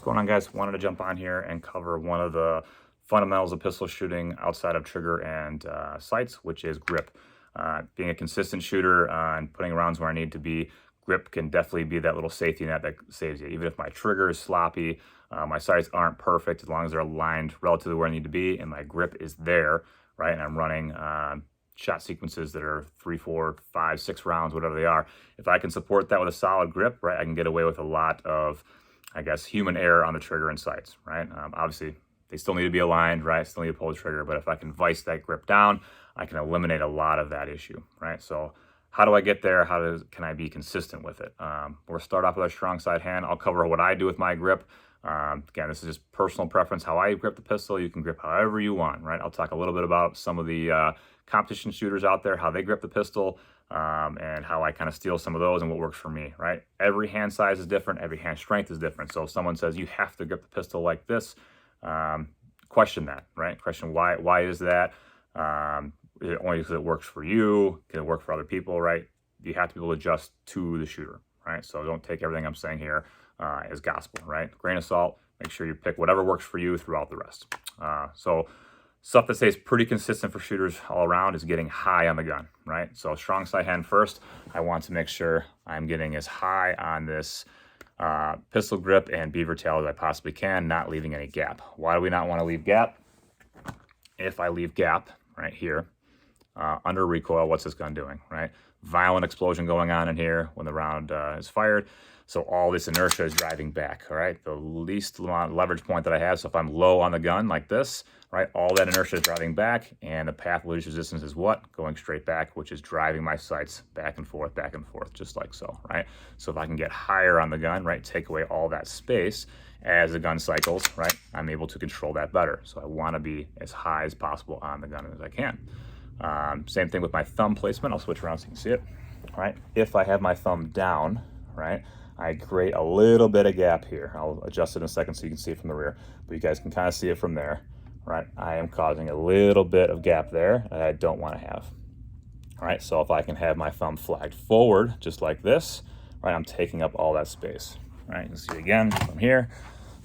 going on, guys? Wanted to jump on here and cover one of the fundamentals of pistol shooting outside of trigger and sights, which is grip. Being a consistent shooter and putting rounds where I need to be, grip can definitely be that little safety net that saves you. Even if my trigger is sloppy, my sights aren't perfect, as long as they're aligned relatively where I need to be and my grip is there, right? And I'm running shot sequences that are 3, 4, 5, 6 rounds, whatever they are. If I can support that with a solid grip, right, I can get away with a lot of, I guess, human error on the trigger and sights, right? Obviously, they still need to be aligned, right? Still need to pull the trigger, but if I can vice that grip down, I can eliminate a lot of that issue, right? So how do I get there? Can I be consistent with it? We'll start off with our strong side hand. I'll cover what I do with my grip. Again, this is just personal preference, how I grip the pistol. You can grip however you want, right? I'll talk a little bit about some of the competition shooters out there, how they grip the pistol, and how I kind of steal some of those and what works for me, right? Every hand size is different. Every hand strength is different. So if someone says you have to grip the pistol like this, question that, right? Question why is that? Is it only because it works for you? Can it work for other people, right? You have to be able to adjust to the shooter, right? So don't take everything I'm saying here as gospel, right? Grain of salt. Make sure you pick whatever works for you throughout the rest. So stuff that stays pretty consistent for shooters all around is getting high on the gun, right? So strong side hand first. I want to make sure I'm getting as high on this pistol grip and beaver tail as I possibly can, not leaving any gap. Why do we not want to leave gap? If I leave gap right here, under recoil, what's this gun doing, right? Violent explosion going on in here when the round is fired. So all this inertia is driving back, all right? The least leverage point that I have, so if I'm low on the gun like this, right, all that inertia is driving back, and the path of least resistance is what? Going straight back, which is driving my sights back and forth, just like so, right? So if I can get higher on the gun, right, take away all that space as the gun cycles, right, I'm able to control that better. So I want to be as high as possible on the gun as I can. Same thing with my thumb placement. I'll switch around so you can see it, right? If I have my thumb down, right, I create a little bit of gap here. I'll adjust it in a second so you can see it from the rear, but you guys can kind of see it from there, right? I am causing a little bit of gap there that I don't want to have. All right, so if I can have my thumb flagged forward, just like this, right, I'm taking up all that space, right? You can see again from here,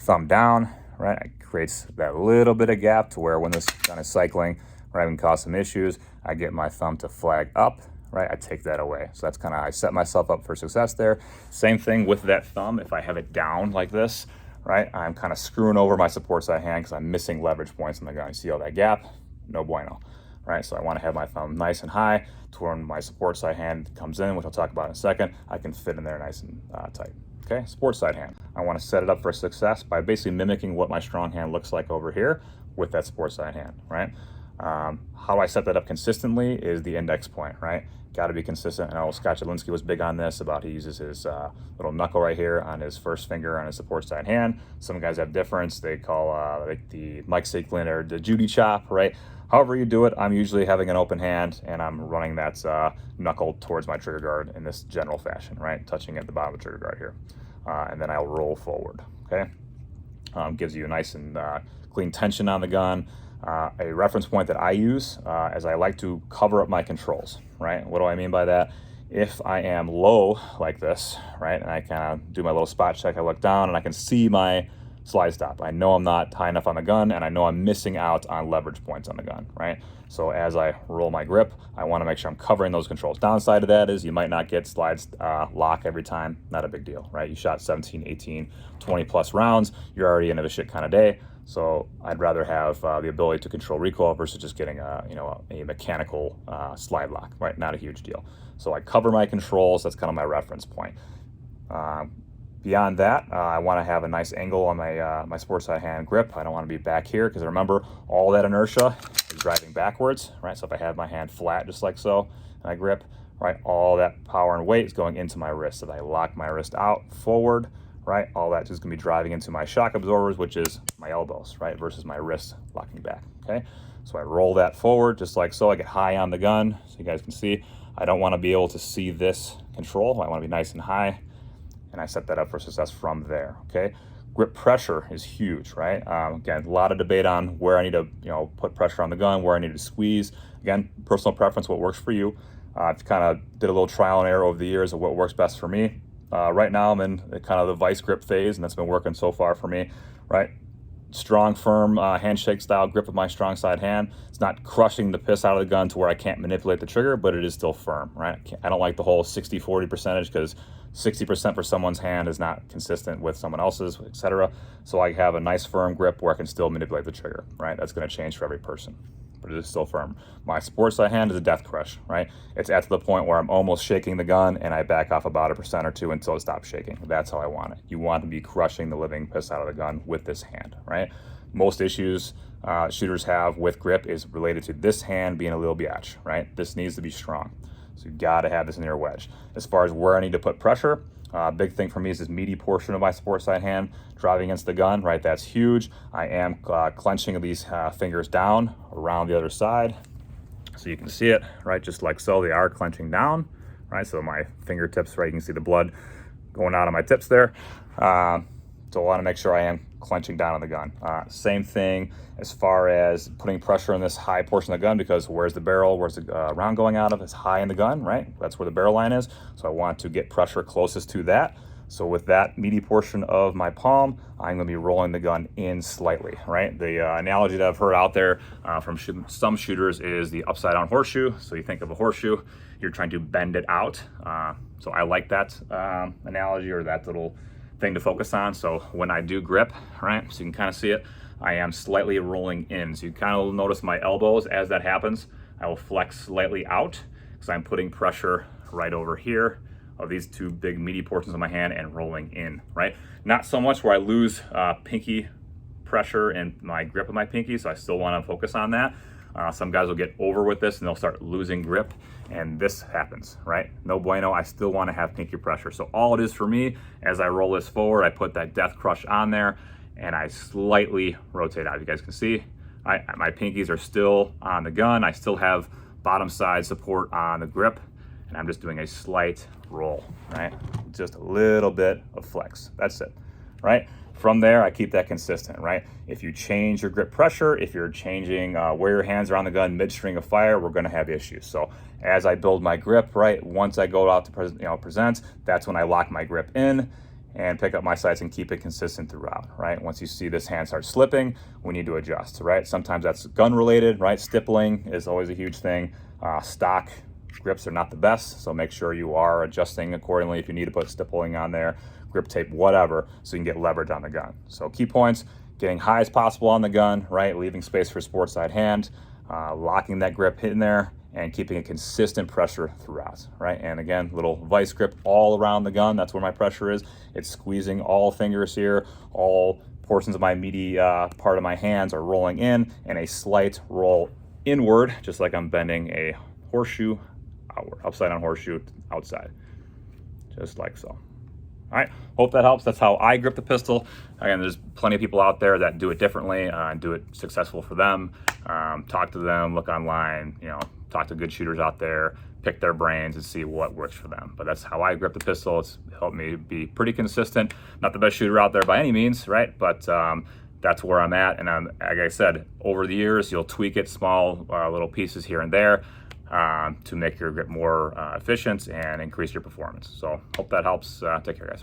thumb down, right? It creates that little bit of gap to where when this gun is cycling, right, I can cause some issues. I get my thumb to flag up, right? I take that away. So that's kind of, I set myself up for success there. Same thing with that thumb. If I have it down like this, right, I'm kind of screwing over my support side hand because I'm missing leverage points in the gun. You see all that gap? No bueno, right? So I want to have my thumb nice and high to when my support side hand comes in, which I'll talk about in a second, I can fit in there nice and tight. Okay, support side hand. I want to set it up for success by basically mimicking what my strong hand looks like over here with that support side hand, right? How I set that up consistently is the index point, right? Got to be consistent. I know Scott Jedlinski was big on this, about he uses his little knuckle right here on his first finger on his support side hand. Some guys have difference. They call like the Mike Sicklin or the Judy chop, right? However you do it, I'm usually having an open hand and I'm running that knuckle towards my trigger guard in this general fashion, right? Touching at the bottom of the trigger guard here. And then I'll roll forward, okay? Gives you a nice and clean tension on the gun. A reference point that I use as I like to cover up my controls, right? What do I mean by that? If I am low like this, right, and I kind of do my little spot check, I look down and I can see my slide stop. I know I'm not high enough on the gun and I know I'm missing out on leverage points on the gun, right? So as I roll my grip, I want to make sure I'm covering those controls. Downside of that is you might not get slides lock every time. Not a big deal, right? You shot 17, 18, 20 plus rounds. You're already in a shit kind of day. So I'd rather have the ability to control recoil versus just getting a mechanical slide lock, right? Not a huge deal. So I cover my controls. That's kind of my reference point. Beyond that, I want to have a nice angle on my support side hand grip. I don't want to be back here because remember, all that inertia is driving backwards, right? So if I have my hand flat just like so, and I grip, right, all that power and weight is going into my wrist. If I lock my wrist out forward, right, all that is going to be driving into my shock absorbers, which is my elbows, right, versus my wrist locking back, okay? So I roll that forward just like so. I get high on the gun so you guys can see. I don't want to be able to see this control. I want to be nice and high, and I set that up for success from there, okay? Grip pressure is huge, right? Again, a lot of debate on where I need to, put pressure on the gun, where I need to squeeze. Again, personal preference, what works for you. I've kind of did a little trial and error over the years of what works best for me. Right now I'm in kind of the vice grip phase, and that's been working so far for me, right? Strong, firm handshake style grip with my strong side hand. It's not crushing the piss out of the gun to where I can't manipulate the trigger, but it is still firm, right? I don't like the whole 60-40 percentage, because 60% for someone's hand is not consistent with someone else's, etc. So I have a nice firm grip where I can still manipulate the trigger, right? That's going to change for every person, but it is still firm. My sports side hand is a death crush, right? It's at the point where I'm almost shaking the gun and I back off about 1% or 2% until it stops shaking. That's how I want it. You want to be crushing the living piss out of the gun with this hand, right? Most issues shooters have with grip is related to this hand being a little biatch, right? This needs to be strong. So you got to have this near wedge. As far as where I need to put pressure, big thing for me is this meaty portion of my sports side hand driving against the gun, right? That's huge. I am clenching these fingers down around the other side. So you can see it, right? Just like so, they are clenching down, right? So my fingertips, right? You can see the blood going out of my tips there. So I want to make sure I am clenching down on the gun. Same thing as far as putting pressure on this high portion of the gun, because where's the barrel, where's the round going out of? It's high in the gun, right? That's where the barrel line is. So I want to get pressure closest to that. So with that meaty portion of my palm, I'm going to be rolling the gun in slightly, right? The analogy that I've heard out there from some shooters is the upside down horseshoe. So you think of a horseshoe, you're trying to bend it out. So I like that analogy, or that little thing to focus on. So when I do grip, right, so you can kind of see it, I am slightly rolling in. So you kind of notice my elbows as that happens. I will flex slightly out because I'm putting pressure right over here of these two big meaty portions of my hand and rolling in, right? Not so much where I lose pinky pressure and my grip of my pinky, so I still want to focus on that. Some guys will get over with this and they'll start losing grip, and this happens, right? No bueno. I still want to have pinky pressure. So all it is for me, as I roll this forward, I put that death crush on there and I slightly rotate out. You guys can see my pinkies are still on the gun. I still have bottom side support on the grip, and I'm just doing a slight roll, right? Just a little bit of flex. That's it, right? From there, I keep that consistent, right? If you change your grip pressure, if you're changing where your hands are on the gun mid-string of fire, we're gonna have issues. So as I build my grip, right, once I go out to present, that's when I lock my grip in and pick up my sights and keep it consistent throughout, right? Once you see this hand start slipping, we need to adjust, right? Sometimes that's gun related, right? Stippling is always a huge thing. Stock grips are not the best, so make sure you are adjusting accordingly if you need to put stippling on there, grip tape, whatever, so you can get leverage on the gun. So key points: getting high as possible on the gun, right? Leaving space for sports side hand, locking that grip in there, and keeping a consistent pressure throughout, right? And again, little vice grip all around the gun. That's where my pressure is. It's squeezing all fingers here. All portions of my meaty part of my hands are rolling in, and a slight roll inward, just like I'm bending a horseshoe outward, upside down horseshoe outside, just like so. All right, hope that helps. That's how I grip the pistol. Again, there's plenty of people out there that do it differently and do it successful for them. Talk to them, look online, talk to good shooters out there, pick their brains and see what works for them. But that's how I grip the pistol. It's helped me be pretty consistent. Not the best shooter out there by any means, right? But that's where I'm at. And like I said, over the years, you'll tweak it, small little pieces here and there, to make your grip more efficient and increase your performance. So hope that helps. Take care, guys.